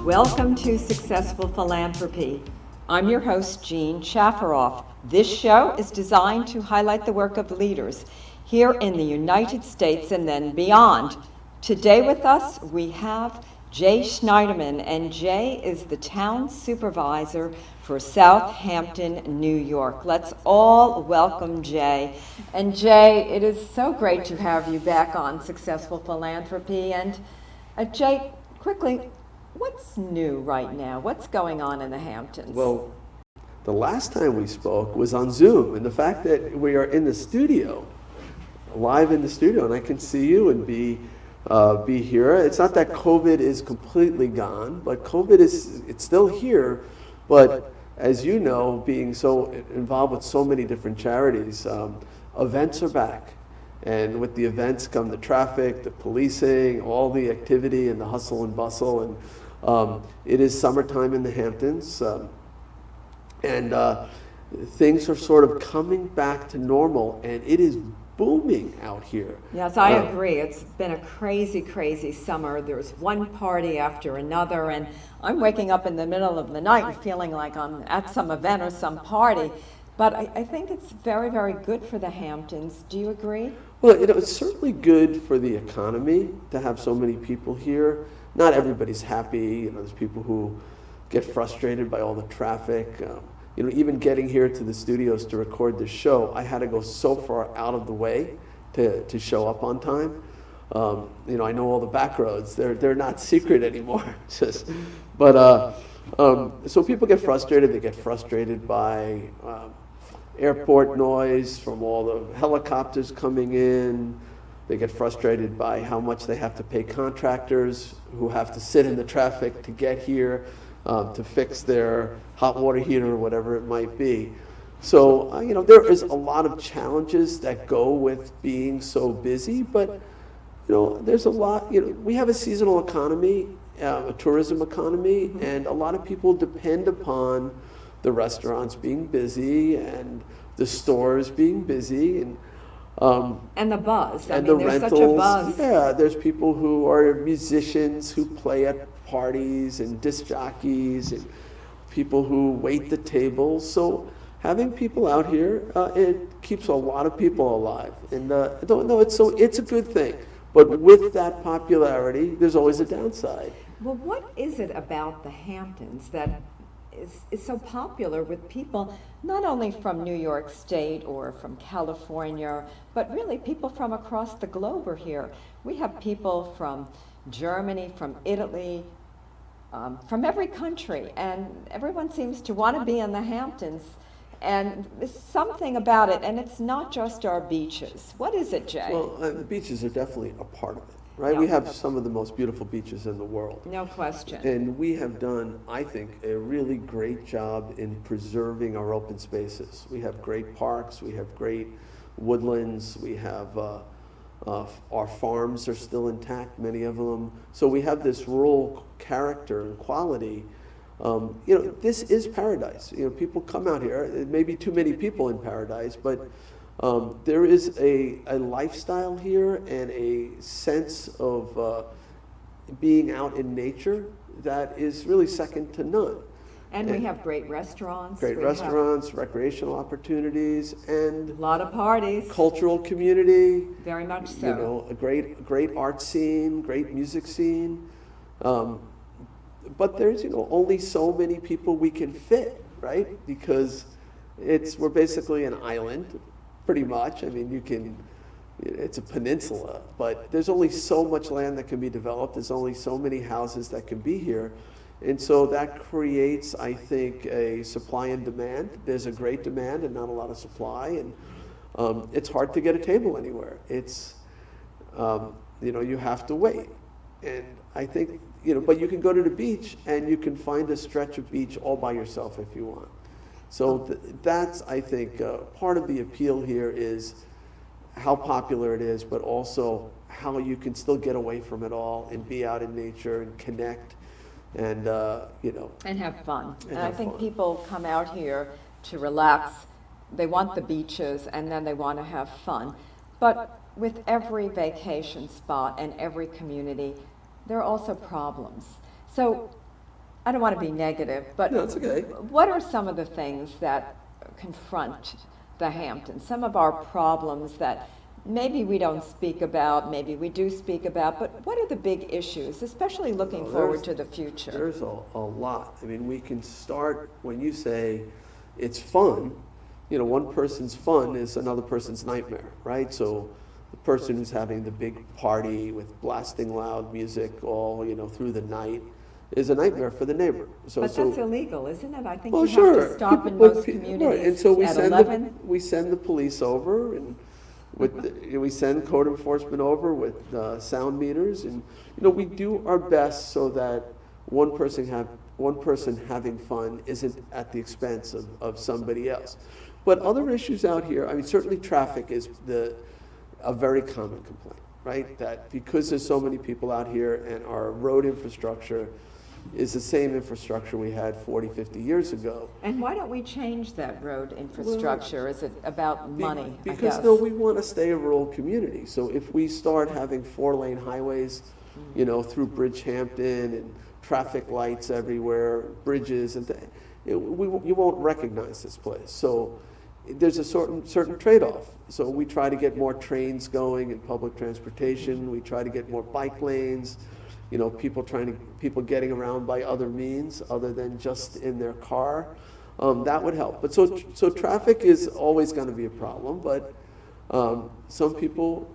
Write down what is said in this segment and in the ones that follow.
Welcome to Successful Philanthropy. I'm your host, Jean Shafiroff. This show is designed to highlight the work of leaders here in the United States and then beyond. Today with us, we have Jay Schneiderman, and Jay is the Town Supervisor for Southampton, New York. Let's all welcome Jay. And Jay, it is so great to have you back on Successful Philanthropy. And Jay, quickly, what's new right now? What's going on in the Hamptons? Well, the last time we spoke was on Zoom, and the fact that we are in the studio, live in the studio, and I can see you and be here. It's not that COVID is completely gone, but it's still here. But as you know, being so involved with so many different charities, events are back. And with the events come the traffic, the policing, all the activity and the hustle and bustle. And it is summertime in the Hamptons. And things are sort of coming back to normal, and it is booming out here. Yes, I agree. It's been a crazy, crazy summer. There's one party after another, and I'm waking up in the middle of the night and feeling like I'm at some event or some party. But I think it's very, very good for the Hamptons. Do you agree? Well, it's certainly good for the economy to have so many people here. Not everybody's happy. There's people who get frustrated by all the traffic. Even getting here to the studios to record this show, I had to go so far out of the way to show up on time. I know all the back roads. They're not secret anymore. So people get frustrated. They get frustrated by airport noise from all the helicopters coming in. They get frustrated by how much they have to pay contractors who have to sit in the traffic to get here to fix their hot water heater or whatever it might be. So, there is a lot of challenges that go with being so busy, but, there's a lot, we have a seasonal economy, a tourism economy, and a lot of people depend upon the restaurants being busy and the stores being busy, and the buzz. And I mean, the there's rentals. Such a buzz. Yeah, there's people who are musicians who play at parties, and disc jockeys, and people who wait the tables. So having people out here, it keeps a lot of people alive. And it's a good thing. But with that popularity, there's always a downside. Well, what is it about the Hamptons that is so popular with people not only from New York State or from California, but really people from across the globe are here? We have people from Germany, from Italy, from every country, and everyone seems to want to be in the Hamptons. And there's something about it, and it's not just our beaches. What is it, Jay? Well, the beaches are definitely a part of it. Right? Yeah. We have some of the most beautiful beaches in the world. No question. And we have done, I think, a really great job in preserving our open spaces. We have great parks, we have great woodlands, we have our farms are still intact, many of them. So we have this rural character and quality. This is paradise. People come out here. There may be too many people in paradise, but there is a lifestyle here and a sense of being out in nature that is really second to none. And we have great restaurants. Great restaurants, recreational opportunities, and a lot of parties. Cultural community. Very much so. A great art scene, great music scene. But there's only so many people we can fit, right? Because we're basically an island. Pretty much. I mean, it's a peninsula, but there's only so much land that can be developed. There's only so many houses that can be here. And so that creates, I think, a supply and demand. There's a great demand and not a lot of supply. And it's hard to get a table anywhere. It's, you have to wait. And I think, but you can go to the beach and you can find a stretch of beach all by yourself if you want. So that's, I think, part of the appeal here is how popular it is, but also how you can still get away from it all and be out in nature and connect and, And have fun. And I think fun. people come out here to relax. They want the beaches, and then they want to have fun. But with every vacation spot and every community, there are also problems. So I don't want to be negative, but No, it's okay. what are some of the things that confront the Hamptons? Some of our problems that maybe we don't speak about, maybe we do speak about, but what are the big issues, especially looking forward to the future? There's a lot. I mean, we can start when you say it's fun. You know, one person's fun is another person's nightmare, right? So the person who's having the big party with blasting loud music all, you know, through the night is a nightmare for the neighbor. But that's illegal, isn't it? I think well, you sure. have to stop in But most right. And communities so at 11. we send the police over, and we send code enforcement over with sound meters, and you know, we do our best so that one person having fun isn't at the expense of somebody else. But other issues out here, I mean, certainly traffic is a very common complaint, right? That because there's so many people out here and our road infrastructure is the same infrastructure we had 40, 50 years ago. And why don't we change that road infrastructure? Is it about money, I Because guess? no, we want to stay a rural community. So if we start having 4-lane highways, you know, through Bridgehampton and traffic lights everywhere, bridges, and you won't recognize this place. So there's a certain trade-off. So we try to get more trains going in public transportation. We try to get more bike lanes. You know, people getting around by other means other than just in their car. That would help. But so traffic is always going to be a problem. But some people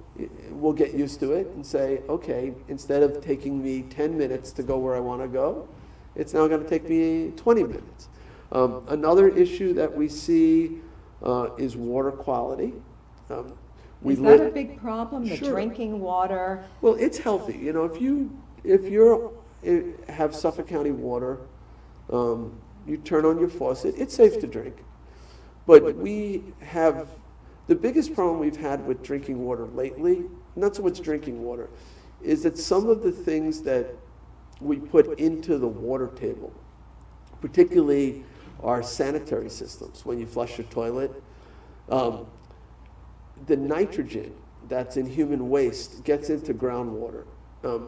will get used to it and say, okay, instead of taking me 10 minutes to go where I want to go, it's now going to take me 20 minutes. Another issue that we see is water quality. Is that a big problem, the Sure. drinking water? Well, it's healthy. You know, if you have Suffolk County water, you turn on your faucet, it's safe to drink. But the biggest problem we've had with drinking water lately, not so much drinking water, is that some of the things that we put into the water table, particularly our sanitary systems, when you flush your toilet, the nitrogen that's in human waste gets into groundwater.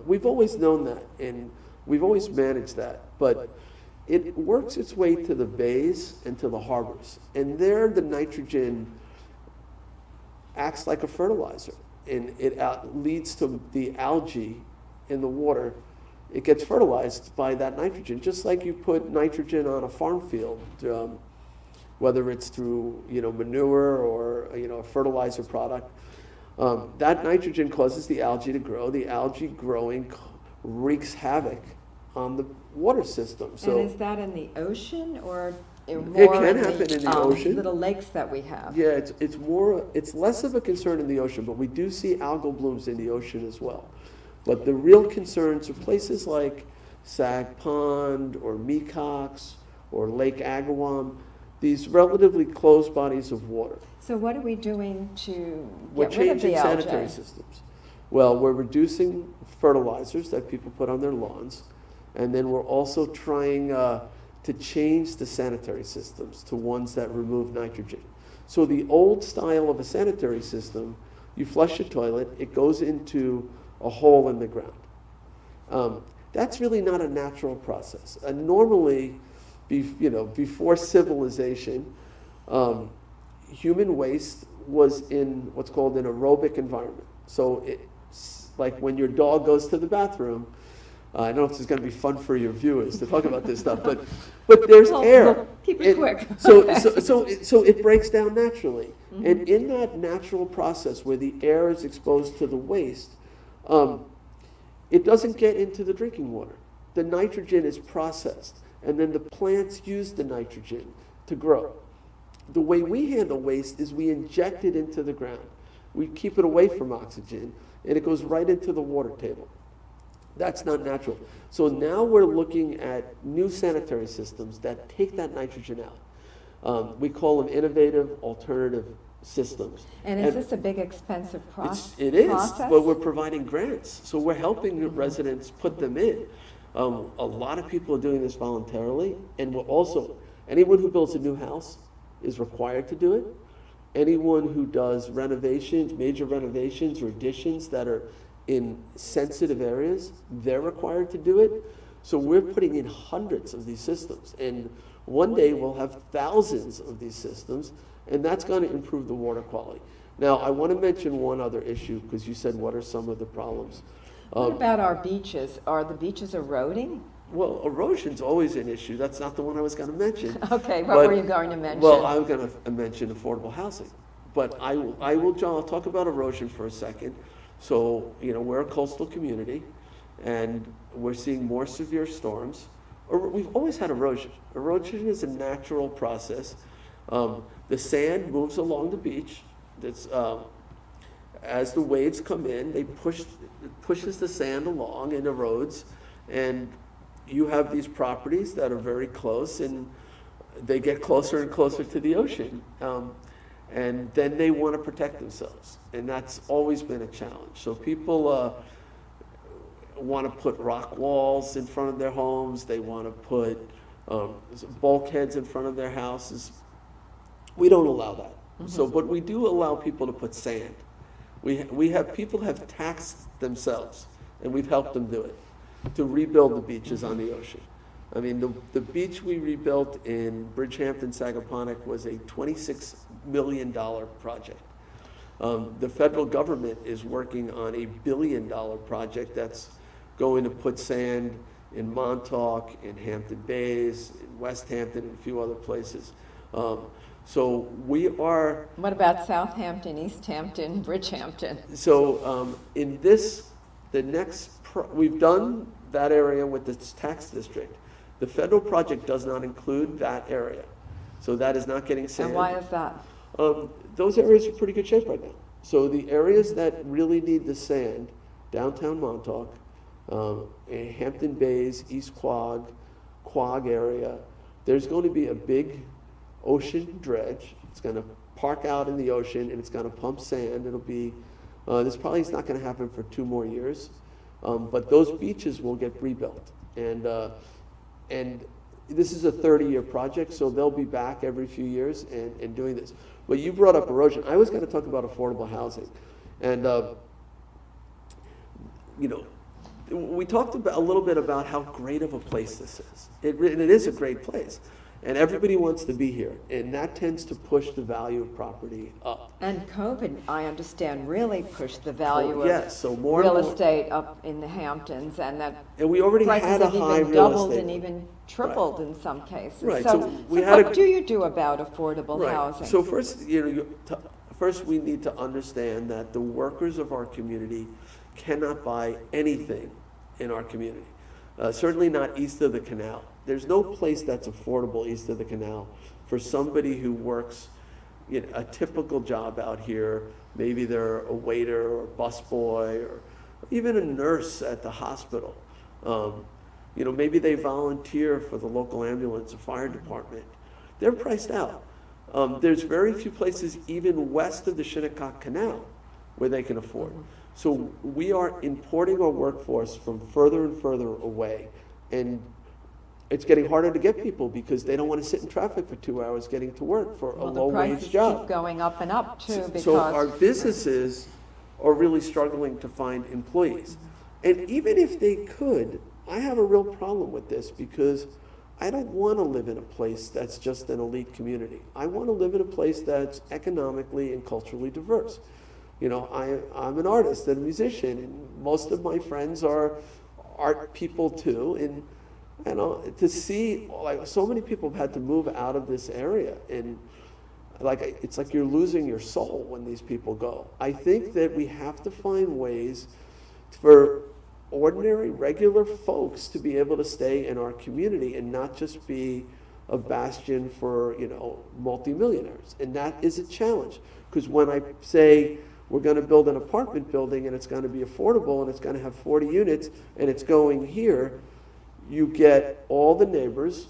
We've always known that, and we've always managed that, but it works its way to the bays and to the harbors. And there, the nitrogen acts like a fertilizer, and it leads to the algae in the water. It gets fertilized by that nitrogen, just like you put nitrogen on a farm field, whether it's through manure or a fertilizer product. That nitrogen causes the algae to grow. The algae growing wreaks havoc on the water system. So and is that in the ocean or more it can happen in the ocean. Little lakes that we have? Yeah, it's less of a concern in the ocean, but we do see algal blooms in the ocean as well. But the real concerns are places like Sag Pond or Mecox or Lake Agawam, these relatively closed bodies of water. So what are we doing to We're get rid of changing the algae? sanitary systems. Well, we're reducing fertilizers that people put on their lawns, and then we're also trying to change the sanitary systems to ones that remove nitrogen. So the old style of a sanitary system, you flush your toilet, it goes into a hole in the ground. That's really not a natural process. And normally, before civilization, human waste was in what's called an aerobic environment. So it's like when your dog goes to the bathroom. I don't know if this is going to be fun for your viewers to talk about this stuff, but there's air. We'll keep it quick. So it breaks down naturally. Mm-hmm. And in that natural process where the air is exposed to the waste, it doesn't get into the drinking water. The nitrogen is processed, and then the plants use the nitrogen to grow. The way we handle waste is we inject it into the ground. We keep it away from oxygen, and it goes right into the water table. That's not natural. So now we're looking at new sanitary systems that take that nitrogen out. We call them innovative alternative systems. And is this a big, expensive process? It is, but we're providing grants. So we're helping the residents put them in. A lot of people are doing this voluntarily, and we're also, anyone who builds a new house is required to do it. Anyone who does renovations, major renovations or additions that are in sensitive areas, they're required to do it. So we're putting in hundreds of these systems, and one day we'll have thousands of these systems, and that's going to improve the water quality. Now, I want to mention one other issue, because you said, what are some of the problems? What about our beaches? Are the beaches eroding? Well, erosion's always an issue. That's not the one I was going to mention. Okay, what were you going to mention? Well, I'm going to mention affordable housing. But I'll talk about erosion for a second. So, we're a coastal community, and we're seeing more severe storms. We've always had erosion. Erosion is a natural process. The sand moves along the beach. As the waves come in, it pushes the sand along and erodes, and you have these properties that are very close, and they get closer and closer to the ocean, and then they want to protect themselves, and that's always been a challenge. So people want to put rock walls in front of their homes. They want to put bulkheads in front of their houses. We don't allow that. So, but we do allow people to put sand. People have taxed themselves, and we've helped them do it, to rebuild the beaches on the ocean. I mean, the beach we rebuilt in Bridgehampton, Sagaponack was a $26 million project. The federal government is working on a $1 billion project that's going to put sand in Montauk, in Hampton Bays, in West Hampton, and a few other places. So we are... What about Southampton, East Hampton, Bridgehampton? So we've done that area with the tax district. The federal project does not include that area. So that is not getting sand. And why is that? Those areas are in pretty good shape right now. So the areas that really need the sand, downtown Montauk, Hampton Bays, East Quogue area, there's going to be a big ocean dredge. It's going to park out in the ocean, and it's going to pump sand. It'll be, this probably is not going to happen for 2 more years, but those beaches will get rebuilt. And this is a 30-year project, so they'll be back every few years and doing this. But you brought up erosion. I was going to talk about affordable housing. And, we talked a little bit about how great of a place this is. And it is a great place. And everybody wants to be here. And that tends to push the value of property up. And COVID, I understand, really pushed the value of more real estate up in the Hamptons, and that we already prices had a have high even real doubled estate. and even tripled in some cases. Right. So what do you do about affordable housing? So first we need to understand that the workers of our community cannot buy anything in our community. Certainly not east of the canal. There's no place that's affordable east of the canal for somebody who works a typical job out here. Maybe they're a waiter or a busboy or even a nurse at the hospital. Maybe they volunteer for the local ambulance or fire department. They're priced out. There's very few places even west of the Shinnecock Canal where they can afford. So we are importing our workforce from further and further away, and it's getting harder to get people because they don't want to sit in traffic for 2 hours getting to work for a low-wage job. The prices keep going up and up too, because so our businesses are really struggling to find employees. And even if they could, I have a real problem with this because I don't want to live in a place that's just an elite community. I want to live in a place that's economically and culturally diverse. I'm an artist and a musician, and most of my friends are art people too. And to see so many people have had to move out of this area, and it's like you're losing your soul when these people go. I think that we have to find ways for ordinary, regular folks to be able to stay in our community and not just be a bastion for multimillionaires. And that is a challenge, because when I say we're going to build an apartment building and it's going to be affordable and it's going to have 40 units and it's going here, you get all the neighbors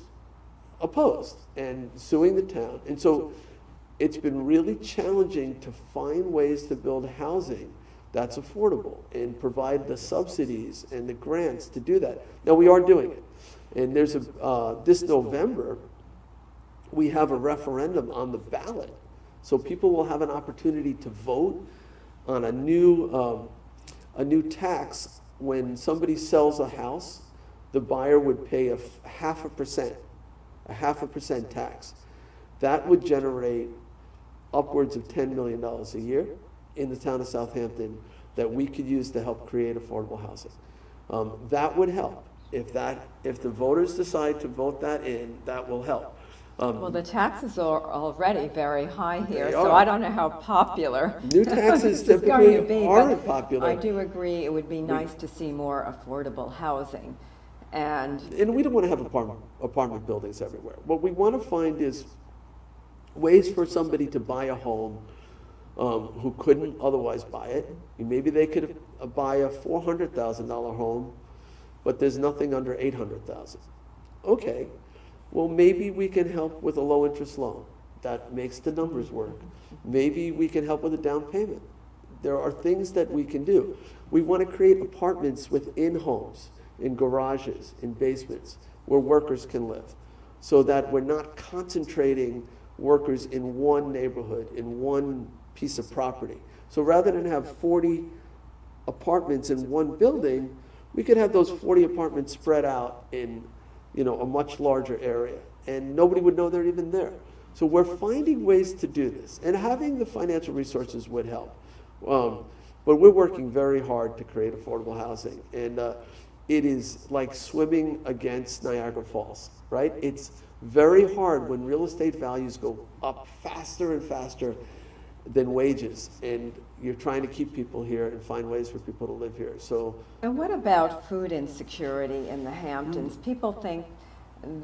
opposed and suing the town. And so it's been really challenging to find ways to build housing that's affordable and provide the subsidies and the grants to do that. Now we are doing it. And there's this November, we have a referendum on the ballot. So people will have an opportunity to vote on a new tax when somebody sells a house the buyer would pay a half a percent tax. That would generate upwards of $10 million a year in the town of Southampton that we could use to help create affordable housing. That would help. If the voters decide to vote that in, that will help. Well, the taxes are already very high here, They so are. I don't know how popular New taxes this is going to typically be, aren't but popular. I do agree it would be nice to see more affordable housing. And we don't want to have apartment buildings everywhere. What we want to find is ways for somebody to buy a home who couldn't otherwise buy it. Maybe they could buy a $400,000 home, but there's nothing under $800,000. Okay, well, maybe we can help with a low-interest loan. That makes the numbers work. Maybe we can help with a down payment. There are things that we can do. We want to create apartments within homes, in garages, in basements, where workers can live, so that we're not concentrating workers in one neighborhood, in one piece of property. So rather than have 40 apartments in one building, we could have those 40 apartments spread out in a much larger area, and nobody would know they're even there. So we're finding ways to do this, and having the financial resources would help. But we're working very hard to create affordable housing, and it is like swimming against Niagara Falls, right? It's very hard when real estate values go up faster and faster than wages, and you're trying to keep people here and find ways for people to live here. So, and what about food insecurity in the Hamptons? People think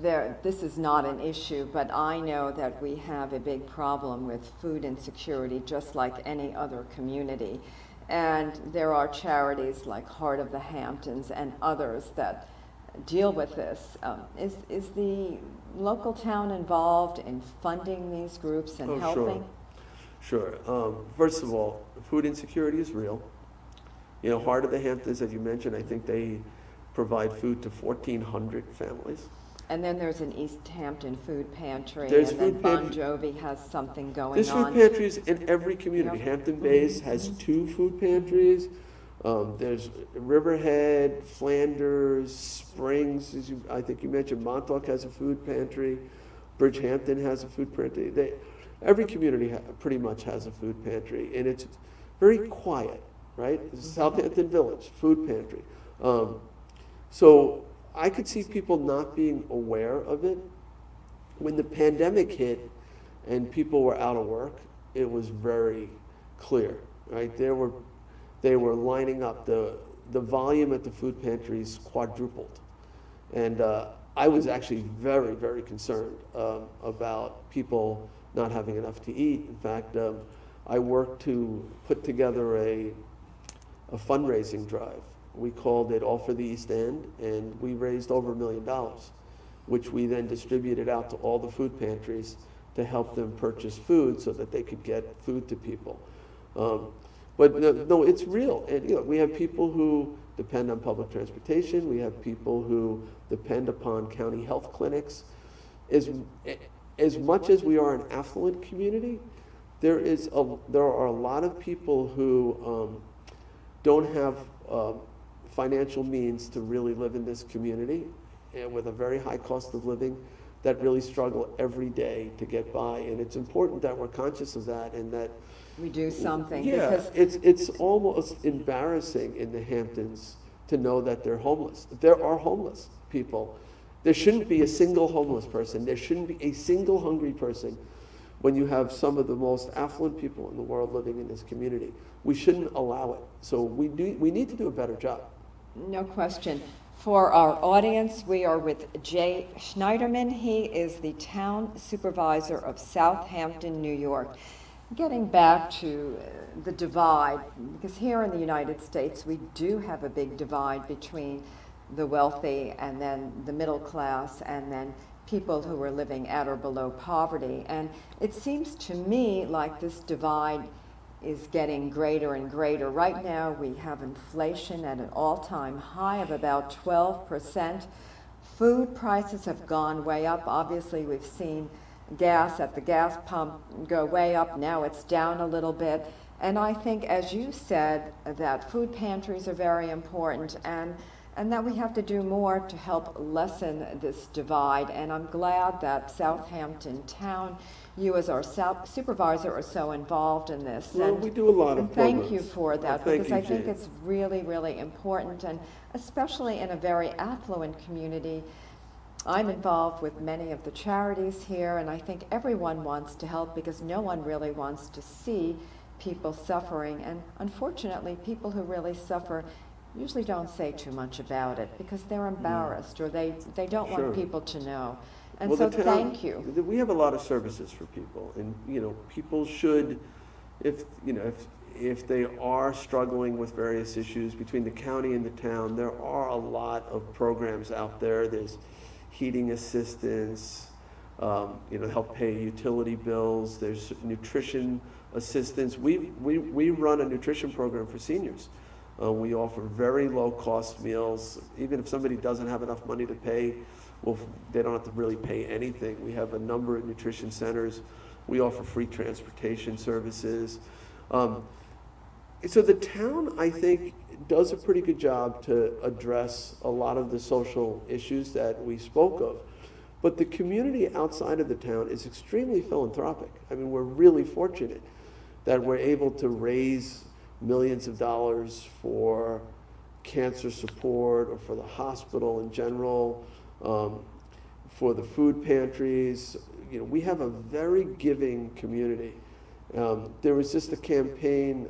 this is not an issue, but I know that we have a big problem with food insecurity, just like any other community. And there are charities like Heart of the Hamptons and others that deal with this. Is the local town involved in funding these groups and helping? Sure. First of all, food insecurity is real. Heart of the Hamptons, as you mentioned, I think they provide food to 1,400 families. And then there's an East Hampton food pantry, There's and then food Bon pantry. Jovi has something going on. There's food pantries in every community. Yep. Hampton Bays has 2 food pantries. There's Riverhead, Flanders, Springs, I think you mentioned Montauk has a food pantry. Bridgehampton has a food pantry. Every community pretty much has a food pantry, and it's very quiet, right? Southampton Village, food pantry. So I could see people not being aware of it. When the pandemic hit and people were out of work, it was very clear, right? They were lining up. The volume at the food pantries quadrupled. And I was actually very, very concerned about people not having enough to eat. In fact, I worked to put together a fundraising drive. We called it All for the East End, and we raised over $1 million, which we then distributed out to all the food pantries to help them purchase food so that they could get food to people. But no, it's real. And we have people who depend on public transportation. We have people who depend upon county health clinics. As much as we are an affluent community, there are a lot of people who don't have financial means to really live in this community, and with a very high cost of living, that really struggle every day to get by. And it's important that we're conscious of that, and that We do something. yeah, Because it's almost embarrassing in the Hamptons to know that they're homeless. There are homeless people. There shouldn't be a single homeless person. There shouldn't be a single hungry person when you have some of the most affluent people in the world living in this community. We shouldn't allow it. So we need to do a better job. no question. For our audience, we are with Jay Schneiderman. He is the Town Supervisor of Southampton, New York. Getting back to the divide, because here in the United States, we do have a big divide between the wealthy and then the middle class and then people who are living at or below poverty. And it seems to me like this divide is getting greater and greater. Right now, we have inflation at an all-time high of about 12%. Food prices have gone way up. Obviously, we've seen gas at the gas pump go way up. Now it's down a little bit. And I think, as you said, that food pantries are very important. And and that we have to do more to help lessen this divide. And I'm glad that Southampton Town, you as our supervisor, are so involved in this. Well, we do a lot of and thank programs. you for that, Thank because you, I think Jane. it's really, really important, and especially in a very affluent community. I'm involved with many of the charities here, and I think everyone wants to help because no one really wants to see people suffering. And unfortunately, people who really suffer usually don't say too much about it because they're embarrassed or they don't Sure. want people to know. And Well, so the town- thank you. We have a lot of services for people, and people should, if they are struggling with various issues between the county and the town, there are a lot of programs out there. There's heating assistance, help pay utility bills. There's nutrition assistance. We run a nutrition program for seniors. We offer very low cost meals. Even if somebody doesn't have enough money to pay, well, they don't have to really pay anything. We have a number of nutrition centers. We offer free transportation services. So the town, I think, does a pretty good job to address a lot of the social issues that we spoke of. But the community outside of the town is extremely philanthropic. I mean, we're really fortunate that we're able to raise millions of dollars for cancer support or for the hospital in general, for the food pantries. We have a very giving community. There was just a campaign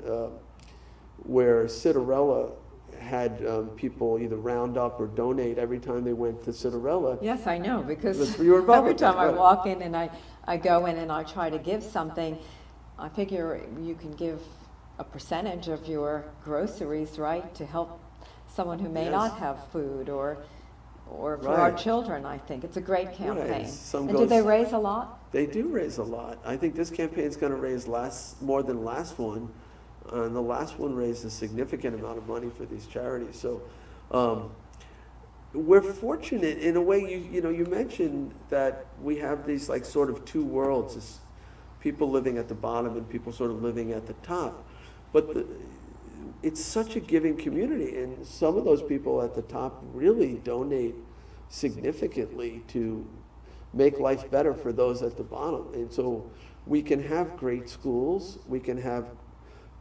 where Citarella had people either round up or donate every time they went to Citarella. Yes, I know, because You were involved every with that, time I right. walk in and I go in and I try to give something, I figure you can give a percentage of your groceries, right, to help someone who may Yes. not have food, or for our Right. children. I think it's a great campaign. Some And do goes- they raise a lot? They do raise a lot. I think this campaign is going to raise more than the last one. And the last one raised a significant amount of money for these charities. So we're fortunate in a way. You mentioned that we have these like sort of two worlds: this people living at the bottom and people sort of living at the top. But it's such a giving community, and some of those people at the top really donate significantly to make life better for those at the bottom. And so we can have great schools, we can have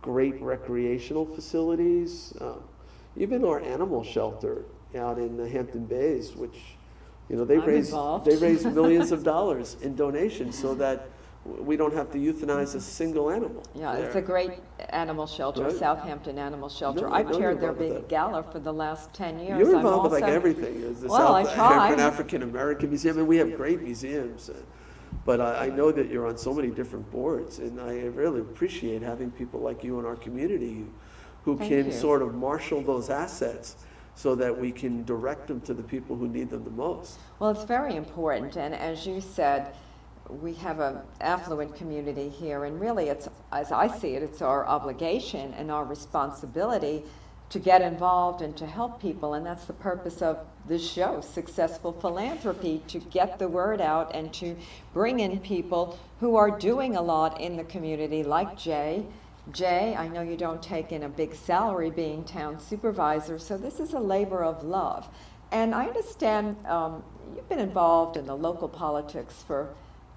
great recreational facilities, even our animal shelter out in the Hampton Bays, which they I'm raise involved. millions of dollars in donations so that we don't have to euthanize a single animal. Yeah, it's there. a great animal shelter, Right. Southampton Animal Shelter. No, I I've know chaired you're their involved with big that. gala for the last 10 years. You're I'm involved with like also- everything. There's the Well, I try. African American Museum, and we have great museums. But I know that you're on so many different boards, and I really appreciate having people like you in our community who Thank can you. sort of marshal those assets so that we can direct them to the people who need them the most. Well, it's very important, and as you said, we have an affluent community here, and really it's, as I see it, it's our obligation and our responsibility to get involved and to help people, and that's the purpose of this show, Successful Philanthropy, to get the word out and to bring in people who are doing a lot in the community, like Jay. Jay, I know you don't take in a big salary being town supervisor, so this is a labor of love. And I understand you've been involved in the local politics for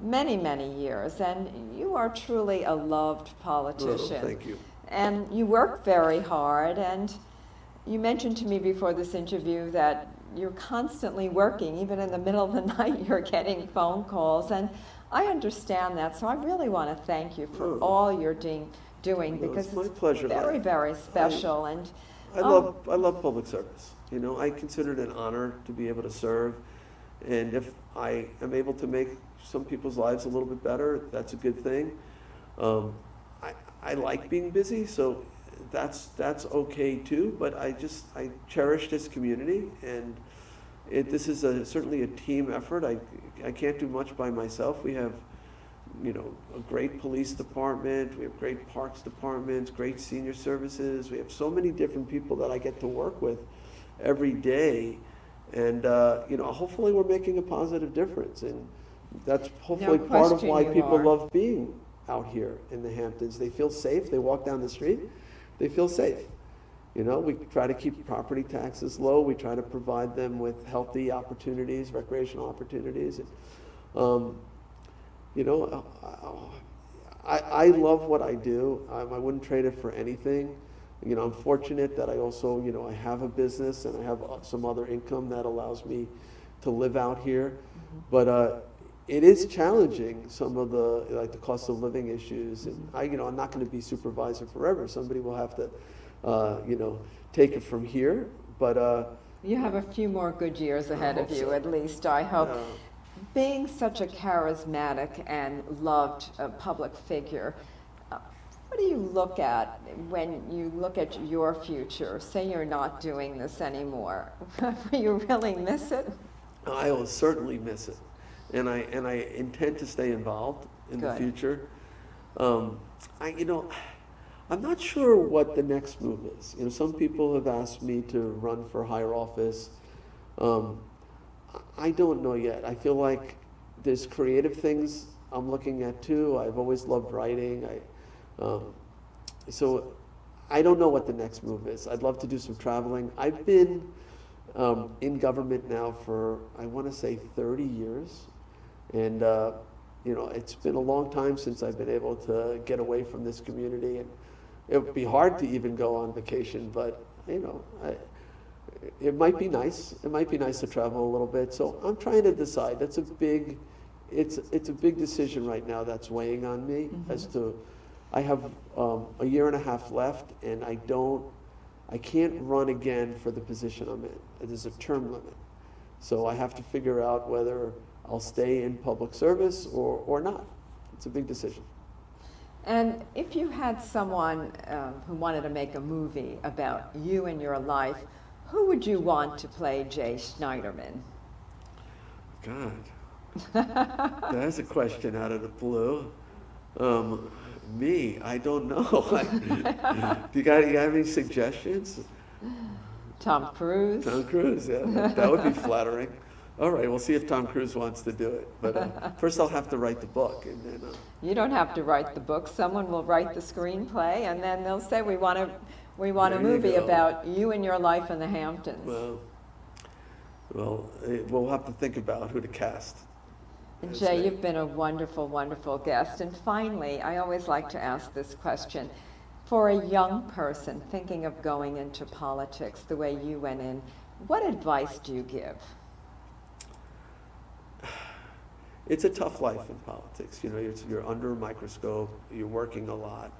many, many years, and you are truly a loved politician. Oh, thank you. And you work very hard, and you mentioned to me before this interview that you're constantly working. Even in the middle of the night, you're getting phone calls, and I understand that, so I really want to thank you for all you're doing because it's my it's pleasure. very, very special. And I love public service. I consider it an honor to be able to serve, and if I am able to make some people's lives a little bit better, that's a good thing. I like being busy, so that's okay too. But I cherish this community, and this is certainly a team effort. I can't do much by myself. We have a great police department, we have great parks departments, great senior services. We have so many different people that I get to work with every day, and hopefully we're making a positive difference, and that's hopefully part of question why you people are. love being out here in the Hamptons. They feel safe. They walk down the street, they feel safe, You know, we try to keep property taxes low. We try to provide them with healthy opportunities, recreational opportunities. You know, I love what I do. I wouldn't trade it for anything. You know, I'm fortunate that I also, you know, I have a business and I have some other income that allows me to live out here. Mm-hmm. But it is challenging, some of the, like the cost of living issues. And you know, I'm not going to be supervisor forever. Somebody will have to, you know, take it from here. But you have a few more good years ahead of you, so. at least, I hope. Yeah. Being such a charismatic and loved public figure, what do you look at when you look at your future? Say you're not doing this anymore. Will you really miss it? I will certainly miss it, and I intend to stay involved in the future. You know, I'm not sure what the next move is. You know, some people have asked me to run for higher office. I don't know yet. I feel like there's creative things I'm looking at too. I've always loved writing. So I don't know what the next move is. I'd love to do some traveling. I've been in government now for, I want to say, 30 years. And, you know, it's been a long time since I've been able to get away from this community. And it would be hard to even go on vacation, but, you know, it might be nice. It might be nice to travel a little bit. So I'm trying to decide. That's a big, it's a big decision right now that's weighing on me as to, I have a year and a half left, and I can't run again for the position I'm in. There's a term limit. So I have to figure out whether I'll stay in public service or not. It's a big decision. And if you had someone who wanted to make a movie about you and your life, who would you want to play Jay Schneiderman? God, that's a question out of the blue. Me, I don't know. Do you got any suggestions? Tom Cruise. Tom Cruise, yeah, that would be flattering. All right, we'll see if Tom Cruise wants to do it. But first I'll have to write the book. And then, you don't have to write the book. Someone will write the screenplay, and then they'll say, we want a movie about you and your life in the Hamptons. Well, we'll have to think about who to cast. Jay, you've been a wonderful, wonderful guest. And finally, I always like to ask this question. For a young person thinking of going into politics the way you went in, what advice do you give? It's a tough life in politics. You know, you're under a microscope, you're working a lot.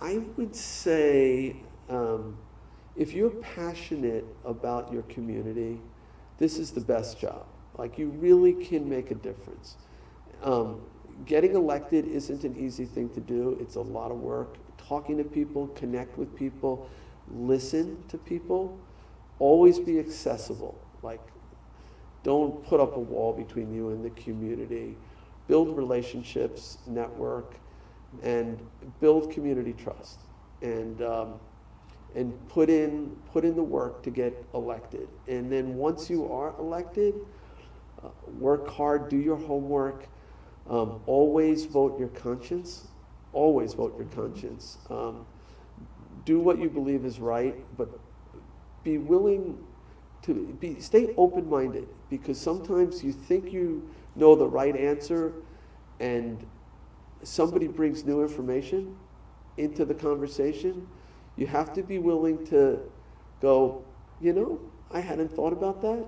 I would say if you're passionate about your community, this is the best job. Like, you really can make a difference. Getting elected isn't an easy thing to do. It's a lot of work. Talking to people, connect with people, listen to people, always be accessible. Like, don't put up a wall between you and the community. Build relationships, network, and build community trust. And put in the work to get elected. And then once you are elected, work hard, do your homework, always vote your conscience, always vote your conscience. Do what you believe is right, but be willing to stay open-minded, because sometimes you think you know the right answer and somebody brings new information into the conversation. You have to be willing to go, you know, I hadn't thought about that.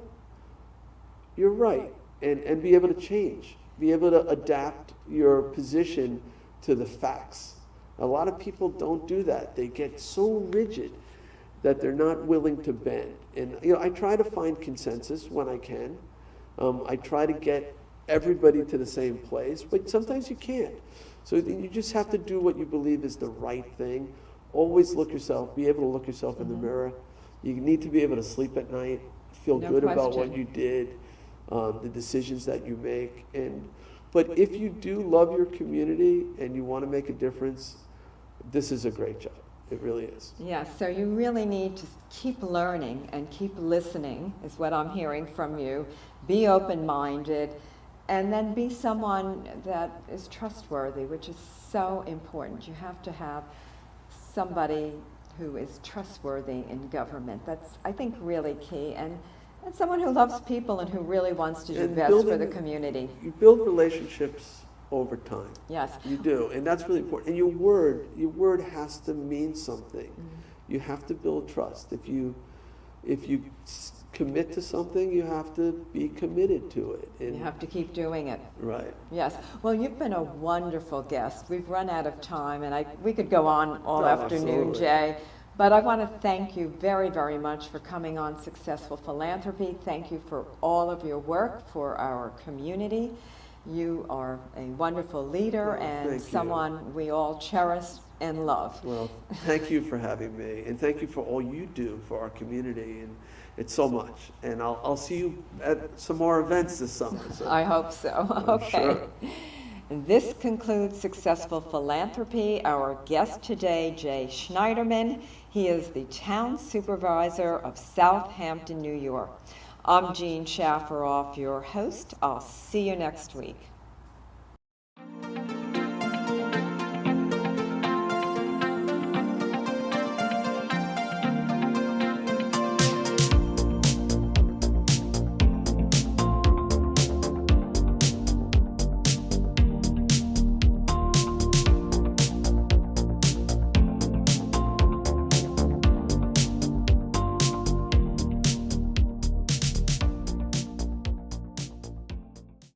You're right, and be able to change, be able to adapt your position to the facts. A lot of people don't do that. They get so rigid that they're not willing to bend. And you know, I try to find consensus when I can. I try to get everybody to the same place, but sometimes you can't. So you just have to do what you believe is the right thing. Always be able to look yourself in the mirror. You need to be able to sleep at night, feel good about what you did, the decisions that you make. But if you do love your community and you want to make a difference, this is a great job. It really is. Yes, so you really need to keep learning and keep listening, is what I'm hearing from you. Be open-minded, and then be someone that is trustworthy, which is so important. You have to have somebody who is trustworthy in government. That's, I think, really key. And someone who loves people and who really wants to do And best for building- the community. You build relationships over time. Yes. You do, and that's really important. And your word has to mean something. You have to build trust. If you commit to something, you have to be committed to it. And You have to keep doing it. right. Yes. Well, you've been a wonderful guest. We've run out of time, and we could go on all Oh, afternoon, absolutely. Jay. But I want to thank you very, very much for coming on Successful Philanthropy. Thank you for all of your work for our community. You are a wonderful leader Oh, and thank you. someone we all cherish and love. Well, thank you for having me, and thank you for all you do for our community, and it's so much. And I'll see you at some more events this summer. So. I hope so. Okay. Sure. This concludes Successful Philanthropy. Our guest today, Jay Schneiderman. He is the Town Supervisor of Southampton, New York. I'm Jean Shafiroff, your host. I'll see you next week.